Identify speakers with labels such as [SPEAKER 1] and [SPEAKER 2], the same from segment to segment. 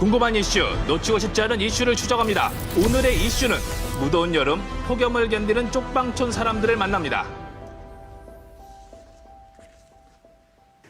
[SPEAKER 1] 궁금한 이슈, 놓치고 싶지 않은 이슈를 추적합니다. 오늘의 이슈는 무더운 여름 폭염을 견디는 쪽방촌 사람들을 만납니다.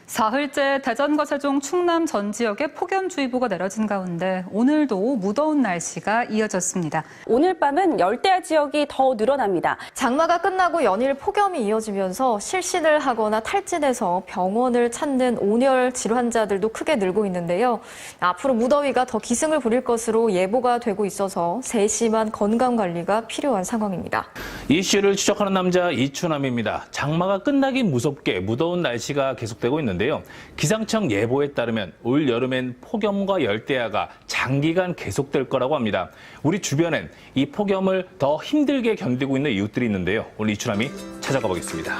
[SPEAKER 2] 사흘째 대전과 세종, 충남 전 지역에 폭염주의보가 내려진 가운데 오늘도 무더운 날씨가 이어졌습니다.
[SPEAKER 3] 오늘 밤은 열대야 지역이 더 늘어납니다.
[SPEAKER 4] 장마가 끝나고 연일 폭염이 이어지면서 실신을 하거나 탈진해서 병원을 찾는 온열 질환자들도 크게 늘고 있는데요. 앞으로 무더위가 더 기승을 부릴 것으로 예보가 되고 있어서 세심한 건강관리가 필요한 상황입니다.
[SPEAKER 1] 이슈를 추적하는 남자 이추남입니다. 장마가 끝나기 무섭게 무더운 날씨가 계속되고 있는데요. 기상청 예보에 따르면 올 여름엔 폭염과 열대야가 장기간 계속될 거라고 합니다. 우리 주변엔 이 폭염을 더 힘들게 견디고 있는 이웃들이 있는데요. 오늘 이추남이 찾아가 보겠습니다.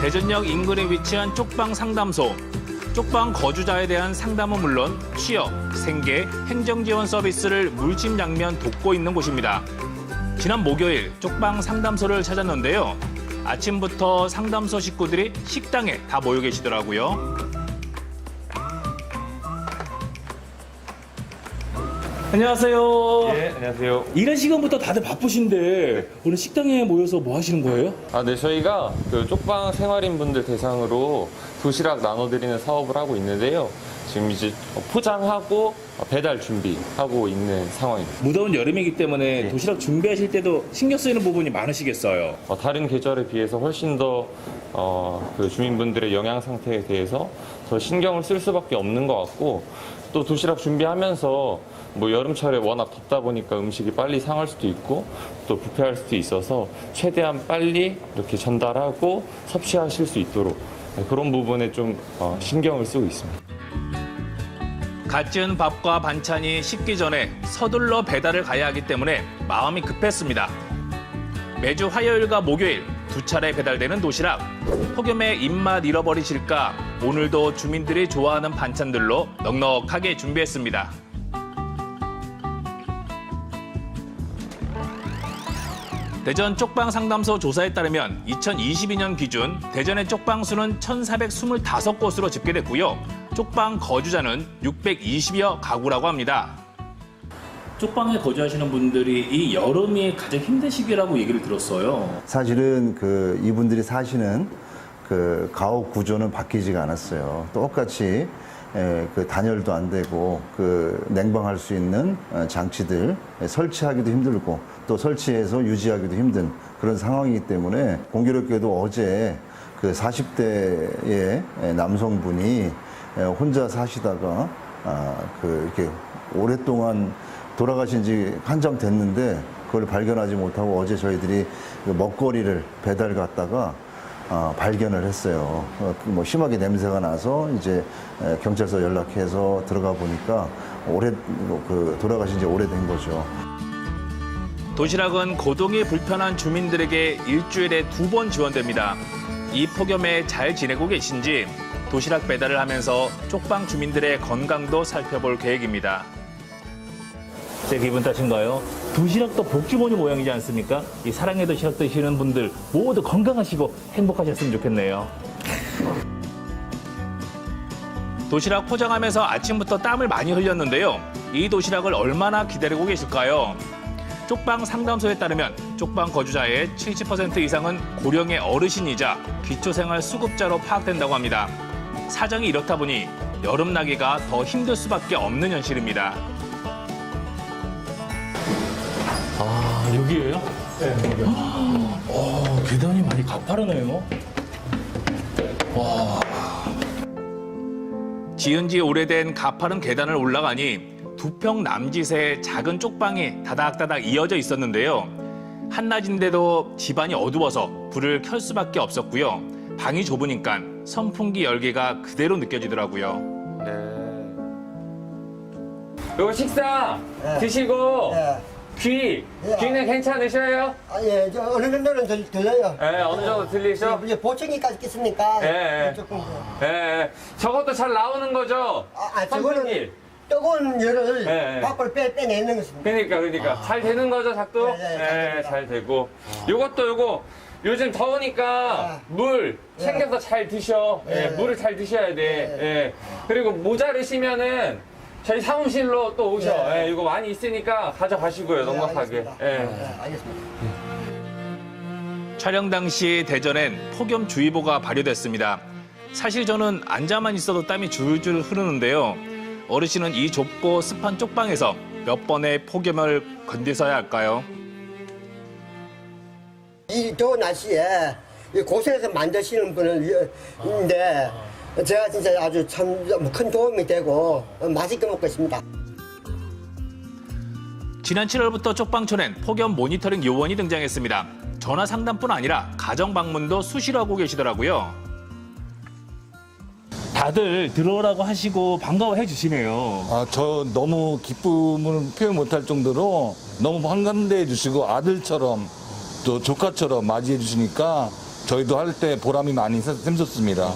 [SPEAKER 1] 대전역 인근에 위치한 쪽방 상담소. 쪽방 거주자에 대한 상담은 물론 취업, 생계, 행정지원 서비스를 물심양면 돕고 있는 곳입니다. 지난 목요일 쪽방 상담소를 찾았는데요. 아침부터 상담소 식구들이 식당에 다 모여 계시더라고요. 안녕하세요.
[SPEAKER 5] 네, 안녕하세요.
[SPEAKER 1] 이런 시간부터 다들 바쁘신데 오늘 식당에 모여서 뭐 하시는 거예요?
[SPEAKER 5] 네, 저희가 그 쪽방 생활인분들 대상으로 도시락 나눠드리는 사업을 하고 있는데요. 지금 이제 포장하고 배달 준비하고 있는 상황입니다.
[SPEAKER 1] 무더운 여름이기 때문에 도시락 준비하실 때도 신경 쓰이는 부분이 많으시겠어요.
[SPEAKER 5] 다른 계절에 비해서 훨씬 더 그 주민분들의 영양 상태에 대해서 더 신경을 쓸 수밖에 없는 것 같고, 또 도시락 준비하면서 뭐 여름철에 워낙 덥다 보니까 음식이 빨리 상할 수도 있고 또 부패할 수도 있어서 최대한 빨리 이렇게 전달하고 섭취하실 수 있도록 그런 부분에 좀 신경을 쓰고 있습니다.
[SPEAKER 1] 갓 지은 밥과 반찬이 식기 전에 서둘러 배달을 가야 하기 때문에 마음이 급했습니다. 매주 화요일과 목요일 두 차례 배달되는 도시락. 폭염에 입맛 잃어버리실까 오늘도 주민들이 좋아하는 반찬들로 넉넉하게 준비했습니다. 대전 쪽방 상담소 조사에 따르면 2022년 기준 대전의 쪽방 수는 1,425곳으로 집계됐고요. 쪽방 거주자는 620여 가구라고 합니다. 쪽방에 거주하시는 분들이 이 여름이 가장 힘든 시기라고 얘기를 들었어요.
[SPEAKER 6] 사실은 이분들이 사시는 가옥 구조는 바뀌지가 않았어요. 똑같이 단열도 안 되고 냉방할 수 있는 장치들 설치하기도 힘들고 또 설치해서 유지하기도 힘든 그런 상황이기 때문에 공교롭게도 어제 40대의 남성분이 혼자 사시다가 이렇게 오랫동안 돌아가신 지 한참 됐는데 그걸 발견하지 못하고 어제 저희들이 먹거리를 배달 갔다가 발견을 했어요. 뭐 심하게 냄새가 나서 이제 경찰서 연락해서 들어가 보니까 돌아가신 지 오래된 거죠.
[SPEAKER 1] 도시락은 고동이 불편한 주민들에게 일주일에 2번 지원됩니다. 이 폭염에 잘 지내고 계신지 도시락 배달을 하면서 쪽방 주민들의 건강도 살펴볼 계획입니다. 제 기분 탓인가요? 도시락도 복주머니 모양이지 않습니까? 이 사랑의 도시락 드시는 분들 모두 건강하시고 행복하셨으면 좋겠네요. 도시락 포장하면서 아침부터 땀을 많이 흘렸는데요. 이 도시락을 얼마나 기다리고 계실까요? 쪽방 상담소에 따르면 쪽방 거주자의 70% 이상은 고령의 어르신이자 기초생활 수급자로 파악된다고 합니다. 사정이 이렇다 보니 여름나기가 더 힘들 수밖에 없는 현실입니다. 여기에요? 네, 여기요. 계단이 많이 가파르네요. 와. 지은 지 오래된 가파른 계단을 올라가니 두 평 남짓의 작은 쪽방이 다닥다닥 이어져 있었는데요. 한낮인데도 집안이 어두워서 불을 켤 수밖에 없었고요. 방이 좁으니까 선풍기 열기가 그대로 느껴지더라고요.
[SPEAKER 5] 네. 요거 식사 드시고 귀는 괜찮으셔요?
[SPEAKER 7] 예, 어느 정도는 들려요.
[SPEAKER 5] 네, 어느 정도 들리셔?
[SPEAKER 7] 이제 보청기까지 있겠습니까?
[SPEAKER 5] 예.
[SPEAKER 7] 조금.
[SPEAKER 5] 네, 저것도 잘 나오는 거죠?
[SPEAKER 7] 저거는
[SPEAKER 5] 선풍기.
[SPEAKER 7] 뜨거운 열을
[SPEAKER 5] 예.
[SPEAKER 7] 밖으로 빼내는 것입니다.
[SPEAKER 5] 그러니까 잘 되는 거죠, 작도?
[SPEAKER 7] 네, 잘 됩니다.
[SPEAKER 5] 잘 되고. 요거 요즘 더우니까 물 챙겨서 잘 드셔. 예, 물을 잘 드셔야 돼. 예. 그리고 모자르시면은 저희 사무실로 또 오셔. 예, 이거 많이 있으니까 가져가시고요. 넉넉하게. 예.
[SPEAKER 1] 촬영 당시 대전엔 폭염주의보가 발효됐습니다. 사실 저는 앉아만 있어도 땀이 줄줄 흐르는데요. 어르신은 이 좁고 습한 쪽방에서 몇 번의 폭염을 견디서야 할까요?
[SPEAKER 7] 이 더운 날씨에 이 고생해서 만드시는 분인데 제가 진짜 아주 참 큰 도움이 되고 맛있게 먹고 있습니다.
[SPEAKER 1] 지난 7월부터 쪽방촌엔 폭염 모니터링 요원이 등장했습니다. 전화 상담뿐 아니라 가정 방문도 수시로 하고 계시더라고요.
[SPEAKER 8] 다들 들어오라고 하시고 반가워해 주시네요.
[SPEAKER 9] 아, 저 너무 기쁨을 표현 못할 정도로 너무 환감해 주시고 아들처럼 또 조카처럼 맞이해 주시니까 저희도 할 때 보람이 많이 샘솟습니다.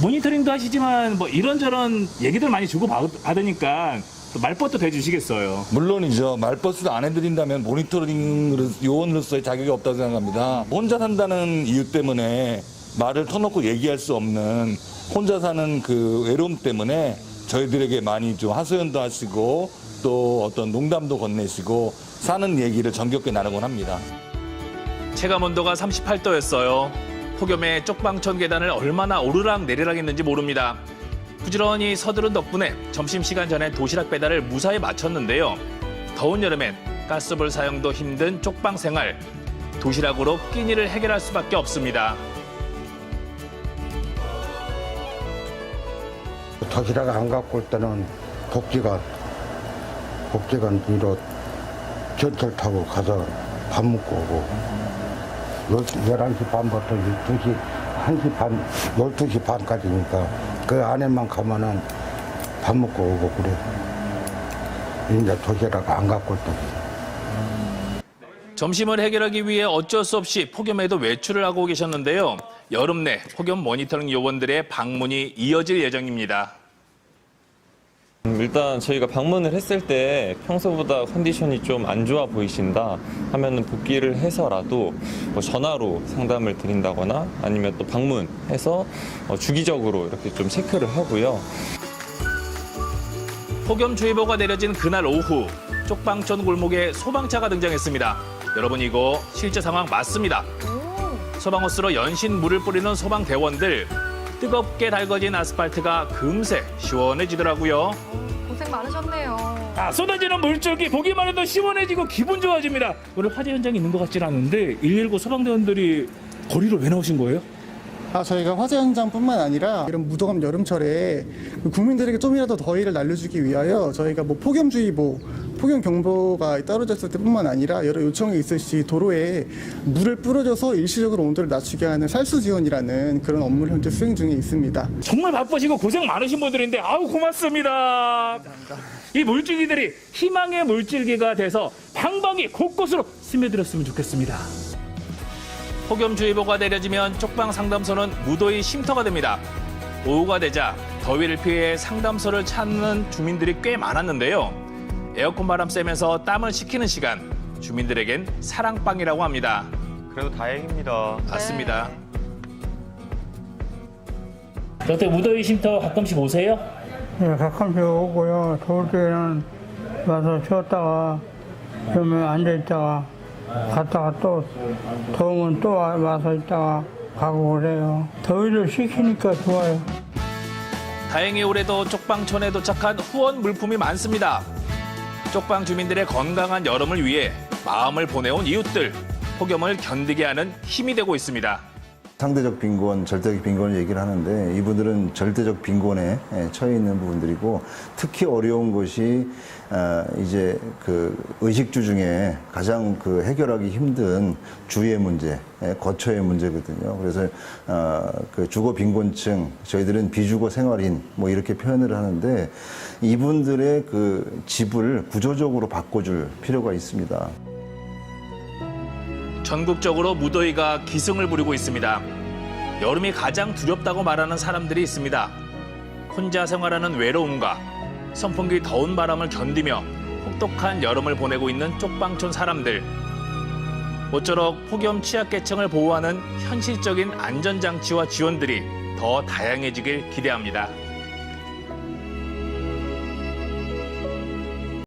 [SPEAKER 8] 모니터링도 하시지만 뭐 이런저런 얘기들 많이 주고 받으니까 또 말벗도 대주시겠어요.
[SPEAKER 9] 물론이죠. 말버스도 안 해드린다면 모니터링 요원으로서의 자격이 없다고 생각합니다. 혼자 산다는 이유 때문에 말을 터놓고 얘기할 수 없는 혼자 사는 그 외로움 때문에 저희들에게 많이 좀 하소연도 하시고 또 어떤 농담도 건네시고 사는 얘기를 정겹게 나누곤 합니다.
[SPEAKER 1] 체감 온도가 38도였어요. 폭염에 쪽방촌 계단을 얼마나 오르락 내리락 했는지 모릅니다. 부지런히 서두른 덕분에 점심시간 전에 도시락 배달을 무사히 마쳤는데요. 더운 여름엔 가스불 사용도 힘든 쪽방 생활. 도시락으로 끼니를 해결할 수밖에 없습니다.
[SPEAKER 10] 도시락 안 갖고 올 때는 복지관 위로 전철 타고 가서 밥 먹고 오고 11시 반부터 12시, 1시 반, 12시 반까지니까 그 안에만 가면은 밥 먹고 오고 그래. 이제 도시락 안 갖고 올 때.
[SPEAKER 1] 점심을 해결하기 위해 어쩔 수 없이 폭염에도 외출을 하고 계셨는데요. 여름 내 폭염 모니터링 요원들의 방문이 이어질 예정입니다.
[SPEAKER 5] 일단 저희가 방문을 했을 때 평소보다 컨디션이 좀 안 좋아 보이신다 하면은 복귀를 해서라도 뭐 전화로 상담을 드린다거나 아니면 또 방문해서 주기적으로 이렇게 좀 체크를 하고요.
[SPEAKER 1] 폭염주의보가 내려진 그날 오후 쪽방촌 골목에 소방차가 등장했습니다. 여러분 이거 실제 상황 맞습니다. 소방호스로 연신 물을 뿌리는 소방대원들. 뜨겁게 달궈진 아스팔트가 금세 시원해지더라고요.
[SPEAKER 4] 고생 많으셨네요.
[SPEAKER 8] 아, 쏟아지는 물줄기 보기만 해도 시원해지고 기분 좋아집니다. 오늘 화재 현장에 있는 것 같지는 않은데 119 소방대원들이 거리로 왜 나오신 거예요?
[SPEAKER 11] 저희가 화재 현장뿐만 아니라 이런 무더운 여름철에 국민들에게 좀이라도 더위를 날려주기 위하여 저희가 뭐 폭염주의보, 폭염경보가 떨어졌을 때뿐만 아니라 여러 요청이 있을 시 도로에 물을 뿌려줘서 일시적으로 온도를 낮추게 하는 살수지원이라는 그런 업무를 현재 수행 중에 있습니다.
[SPEAKER 8] 정말 바쁘시고 고생 많으신 분들인데 아우 고맙습니다. 이 물줄기들이 희망의 물줄기가 돼서 방방이 곳곳으로 스며들었으면 좋겠습니다.
[SPEAKER 1] 폭염주의보가 내려지면 쪽방 상담소는 무더위 쉼터가 됩니다. 오후가 되자 더위를 피해 상담소를 찾는 주민들이 꽤 많았는데요. 에어컨 바람 쐬면서 땀을 식히는 시간, 주민들에겐 사랑방이라고 합니다.
[SPEAKER 12] 그래도 다행입니다.
[SPEAKER 1] 맞습니다.
[SPEAKER 8] 어때 무더위 쉼터 가끔씩 오세요?
[SPEAKER 13] 네, 가끔씩 오고요. 더울 때는 와서 쉬었다가 좀 앉아있다가 갔다가 또 더우면 또 와서 있다가 가고 그래요. 더위를 식히니까 좋아요.
[SPEAKER 1] 다행히 올해도 쪽방촌에 도착한 후원 물품이 많습니다. 쪽방 주민들의 건강한 여름을 위해 마음을 보내온 이웃들, 폭염을 견디게 하는 힘이 되고 있습니다.
[SPEAKER 6] 상대적 빈곤, 절대적 빈곤을 얘기를 하는데 이분들은 절대적 빈곤에 처해 있는 부분들이고 특히 어려운 것이 이제 그 의식주 중에 가장 그 해결하기 힘든 주의 문제, 거처의 문제거든요. 그래서 그 주거 빈곤층, 저희들은 비주거 생활인 뭐 이렇게 표현을 하는데 이분들의 그 집을 구조적으로 바꿔줄 필요가 있습니다.
[SPEAKER 1] 전국적으로 무더위가 기승을 부리고 있습니다. 여름이 가장 두렵다고 말하는 사람들이 있습니다. 혼자 생활하는 외로움과 선풍기 더운 바람을 견디며 혹독한 여름을 보내고 있는 쪽방촌 사람들. 모쪼록 폭염 취약계층을 보호하는 현실적인 안전장치와 지원들이 더 다양해지길 기대합니다.